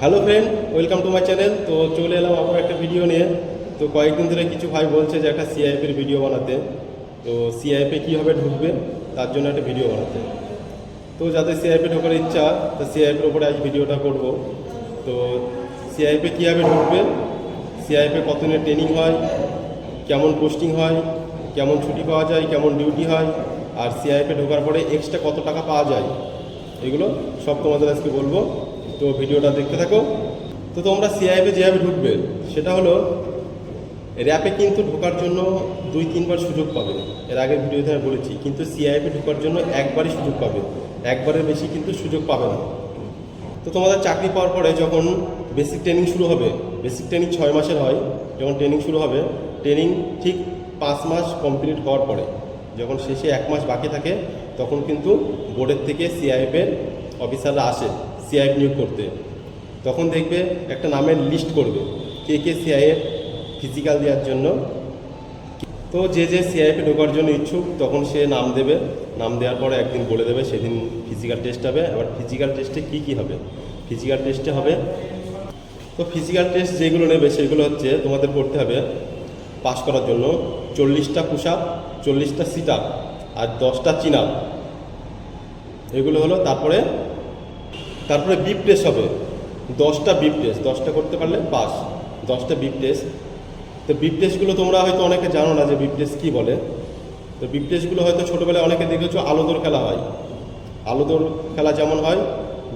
Hello friend, welcome to my channel. তো চলে এলাম আবার একটা ভিডিও নিয়ে। তো কয়েকদিন ধরে কিছু ভাই বলছে যে একটা সিআইপির ভিডিও বানাতে। তো সিআইপি কীভাবে ঢুকবে তার জন্য একটা ভিডিও বানাতে। তো যাদের সিআইপি ঢোকার ইচ্ছা, তো সিআইপির ওপরে আজ ভিডিওটা করব। তো সিআইপি কীভাবে ঢুকবে, সিআইপি কত দিনের ট্রেনিং হয়, কেমন পোস্টিং হয়, কেমন ছুটি পাওয়া যায়, কেমন ডিউটি হয়, আর সিআইপি ঢোকার পরে এক্সট্রা কত টাকা পাওয়া যায়, এগুলো সব তোমাদের আজকে বলবো। তো ভিডিওটা দেখতে থাকো। তো তোমরা সিআইপি যেভাবে ঢুকবে সেটা হলো, র্যাপে কিন্তু ঢোকার জন্য 2-3বার সুযোগ পাবে। এর আগের ভিডিওতে আমি বলেছি, কিন্তু সিআইপি ঢোকার জন্য একবারই সুযোগ পাবে, একবারের বেশি কিন্তু সুযোগ পাবে না। তো তোমাদের চাকরি পাওয়ার পরে যখন বেসিক ট্রেনিং শুরু হবে, বেসিক ট্রেনিং 6 মাসের হয়, যখন ট্রেনিং শুরু হবে, ট্রেনিং ঠিক 5 মাস কমপ্লিট হওয়ার পরে যখন শেষে 1 মাস বাকি থাকে, তখন কিন্তু বোর্ডের থেকে সিআইপির অফিসাররা আসে সিআইপি নিয়োগ করতে। তখন দেখবে একটা নামের লিস্ট করবে কে কে সিআইএফ ফিজিক্যাল দেওয়ার জন্য। তো যে যে সিআইপি ঢোকার জন্য ইচ্ছুক তখন সে নাম দেবে, নাম দেওয়ার পরে একদিন বলে দেবে, সেদিন ফিজিক্যাল টেস্ট হবে। এবার ফিজিক্যাল টেস্টে কী হবে, ফিজিক্যাল টেস্টে হবে, তো ফিজিক্যাল টেস্ট যেগুলো নেবে সেগুলো হচ্ছে তোমাদের করতে হবে পাস করার জন্য 40টা পুশ আপ, 40টা সিট আপ, আর 10টা চিন আপ, এগুলো হলো। তারপরে বিপ টেস্ট হবে, 10টা বিপ টেস্ট, 10টা করতে পারলে পাস, 10টা বিপ টেস্ট। তো বিপ টেস্টগুলো তোমরা হয়তো অনেকে জানো না যে বিপ টেস্ট কী বলে। তো বিপ টেস্টগুলো হয়তো ছোটোবেলায় অনেকে দেখেছো আলোদর খেলা হয়। আলোদর খেলা যেমন হয়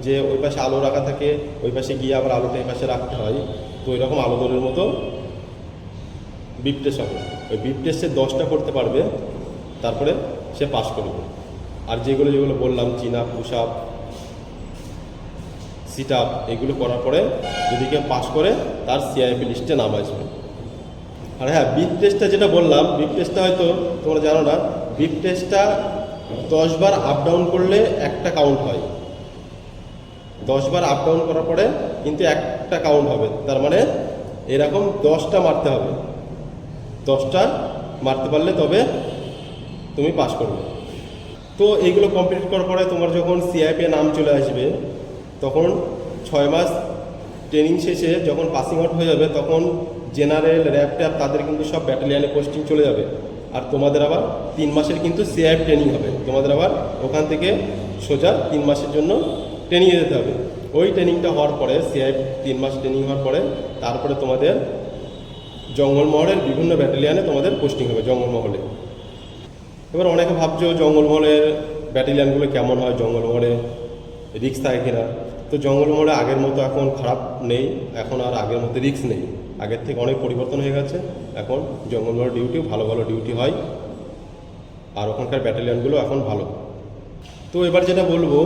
যে ওই পাশে আলো রাখা থাকে, ওই পাশে গিয়ে আবার আলোটা এই পাশে রাখতে হয়, তো ওই রকম আলোদরের মতো বিপ টেস্ট হবে। ওই বিপ টেস্টে 10টা করতে পারবে, তারপরে সে পাস করবে। আর যেগুলো বললাম, চিন up, push up, sit up, এগুলো করার পরে যদি কেউ পাস করে তার সিআইপি লিস্টে নাম আসবে। আর হ্যাঁ, বিপ টেস্টটা যেটা বললাম, বিপ টেস্টটা হয়তো তোমরা জানো না, বিপ টেস্টটা 10 বার আপ ডাউন করলে একটা কাউন্ট হয়। 10 বার আপ ডাউন করার পরে কিন্তু একটা কাউন্ট হবে। তার মানে এরকম 10টা মারতে হবে, 10টা মারতে পারলে তবে তুমি পাস করবে। তো এইগুলো কমপ্লিট করার পরে তোমার যখন সিআইপি নাম চলে আসবে, তখন 6 মাস ট্রেনিং শেষে যখন পাসিং আউট হয়ে যাবে, তখন জেনারেল, র্যাব ট্যাব তাদের কিন্তু সব ব্যাটালিয়ানে পোস্টিং চলে যাবে। আর তোমাদের আবার 3 মাসের কিন্তু সিআইপি ট্রেনিং হবে। তোমাদের আবার ওখান থেকে সোজা 3 মাসের জন্য ট্রেনিংয়ে যেতে হবে। ওই ট্রেনিংটা হওয়ার পরে, সিআইপি 3 মাস ট্রেনিং হওয়ার পরে, তারপরে তোমাদের জঙ্গলমহলের বিভিন্ন ব্যাটালিয়ানে তোমাদের পোস্টিং হবে, জঙ্গলমহলে। এবার অনেকে ভাবছো জঙ্গলমহলের ব্যাটালিয়ানগুলো কেমন হয়, জঙ্গলমহলে রিস্ক থাকে কিনা। তো জঙ্গলমহলে আগের মতো এখন খারাপ নেই, এখন আর আগের মতো রিস্ক নেই, আগের থেকে অনেক পরিবর্তন হয়ে গেছে। এখন জঙ্গলমহলের ডিউটিও ভালো ভালো ডিউটি হয়, আর ওখানকার ব্যাটালিয়ানগুলো এখন ভালো। তো এবার যেটা বলবো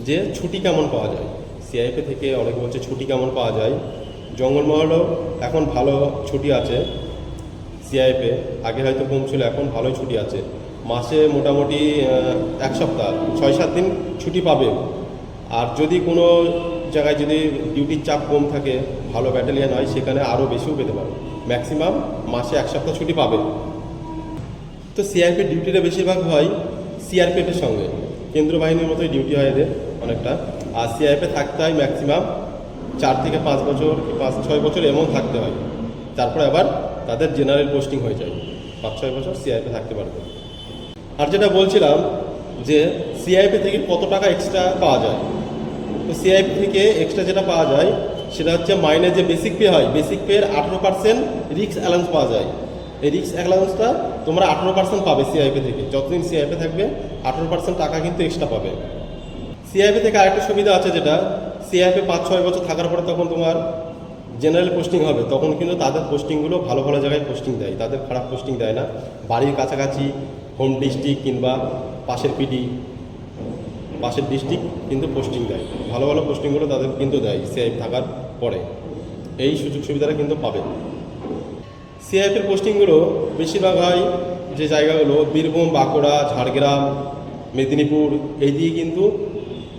যে ছুটি কেমন পাওয়া যায়, সিআইপি থেকে অনেকে বলছে ছুটি কেমন পাওয়া যায়। জঙ্গলমহলেও এখন ভালো ছুটি আছে সিআইপি, আগে হয়তো কম ছিল, এখন ভালোই ছুটি আছে। মাসে মোটামুটি 1 সপ্তাহ 6-7 দিন ছুটি পাবে। আর যদি কোনো জায়গায় যদি ডিউটির চাপ কম থাকে, ভালো ব্যাটালিয়ান হয়, সেখানে আরও বেশিও পেতে পারে। ম্যাক্সিমাম মাসে 1 সপ্তাহ ছুটি পাবে। তো সিআরপির ডিউটিটা বেশিরভাগ হয় সিআরপিএফের সঙ্গে, কেন্দ্র বাহিনীর মতোই ডিউটি হয় এদের অনেকটা। আর সিআরপিএফে থাকতে হয় ম্যাক্সিমাম 4 থেকে 5 বছর, 5-6 বছর এমন থাকতে হয়। তারপরে আবার তাদের জেনারেল পোস্টিং হয়ে যায়, 5-6 বছর সিআইপি থাকতে পারবে। আর যেটা বলছিলাম যে সিআইপি থেকে কত টাকা এক্সট্রা পাওয়া যায়। তো সিআইপি থেকে এক্সট্রা যেটা পাওয়া যায় সেটা হচ্ছে মাইনে যে বেসিক পে হয়, বেসিক পের 18% রিস্ক অ্যালাউন্স পাওয়া যায়। এই রিস্ক অ্যালাউন্সটা তোমরা 18% পাবে সিআইপি থেকে। যতদিন সিআইপি থাকবে 18% টাকা কিন্তু এক্সট্রা পাবে। সিআইপি থেকে আরেকটা সুবিধা আছে, যেটা সিআইপি 5-6 বছর থাকার পরে তখন তোমার জেনারেল পোস্টিং হবে, তখন কিন্তু তাদের পোস্টিংগুলো ভালো ভালো জায়গায় পোস্টিং দেয়, তাদের খারাপ পোস্টিং দেয় না। বাড়ির কাছাকাছি, হোম ডিস্ট্রিক্ট কিংবা পাশের পিডি, পাশের ডিস্ট্রিক্ট কিন্তু পোস্টিং দেয়, ভালো ভালো পোস্টিংগুলো তাদের কিন্তু দেয় সিআইপি থাকার পরে। এই সুযোগ সুবিধাটা কিন্তু পাবে। সিআইপির পোস্টিংগুলো বেশিরভাগ হয় যে জায়গাগুলো বীরভূম, বাঁকুড়া, ঝাড়গ্রাম, মেদিনীপুর, এই দিকে কিন্তু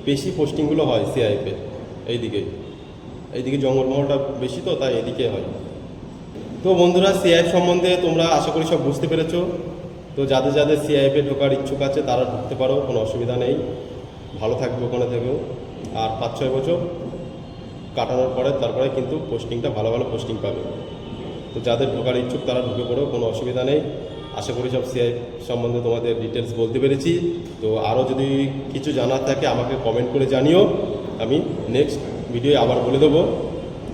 বেশি পোস্টিংগুলো হয় সিআইপি। এইদিকে জঙ্গলমহলটা বেশি, তো তাই এদিকে হয়। তো বন্ধুরা, সিআইপি সম্বন্ধে তোমরা আশা করি সব বুঝতে পেরেছো। তো যাদের যাদের সিআইপি ঢোকার ইচ্ছুক আছে তারা ঢুকতে পারো, কোনো অসুবিধা নেই, ভালো থাকবে ওখানে থেকেও। আর 5-6 বছর কাটানোর পরে তারপরে কিন্তু পোস্টিংটা ভালো ভালো পোস্টিং পাবে। তো যাদের ঢোকার ইচ্ছুক তারা ঢুকে পড়ো, কোনো অসুবিধা নেই। আশা করি সব সিআই সম্বন্ধে তোমাদের ডিটেলস বলতে পেরেছি। তো আরও যদি কিছু জানার থাকে আমাকে কমেন্ট করে জানিও, আমি নেক্সট ভিডিও আবার বলে দেবো।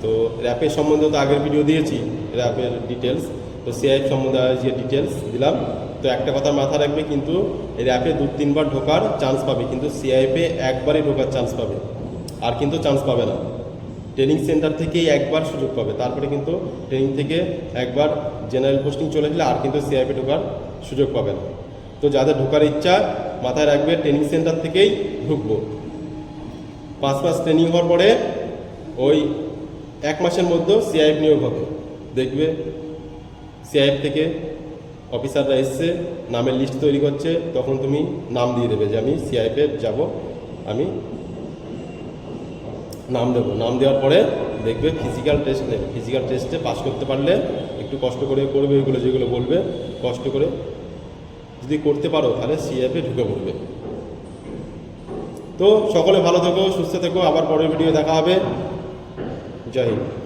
তো র্যাপের সম্বন্ধে তো আগের ভিডিও দিয়েছি, র্যাপের ডিটেলস। তো সিআইএফ সম্বন্ধে যে ডিটেলস দিলাম। তো একটা কথা মাথা রাখবে, কিন্তু এই র্যাপে 2-3 বার ঢোকার চান্স পাবে, কিন্তু সিআইএফে একবারই ঢোকার চান্স পাবে, আর কিন্তু চান্স পাবে না। ট্রেনিং সেন্টার থেকেই একবার সুযোগ পাবে, তারপরে কিন্তু ট্রেনিং থেকে একবার জেনারেল পোস্টিং চলে গেলে আর কিন্তু সিআইএফে ঢোকার সুযোগ পাবে না। তো যাদের ঢোকার ইচ্ছা মাথায় রাখবে, ট্রেনিং সেন্টার থেকেই ঢুকবো। 5 মাস ট্রেনিং হওয়ার পরে ওই 1 মাসের মধ্যে সিআইএফ নিয়োগ হবে। দেখবে সিআইএফ থেকে অফিসাররা এসছে, নামের লিস্ট তৈরি করছে, তখন তুমি নাম দিয়ে দেবে যে আমি সিআইএফে যাব, আমি নাম দেবো। নাম দেওয়ার পরে দেখবে ফিজিক্যাল টেস্ট নেবে। ফিজিক্যাল টেস্টে পাস করতে পারলে একটু কষ্ট করে করবে, এগুলো যেগুলো বলবে কষ্ট করে যদি করতে পারো তাহলে সিআইএফে ঢুকে পড়বে। তো সকলে ভালো থেকো, সুস্থ থেকো, আবার পরের ভিডিও দেখা হবে। জয় হিন্দ।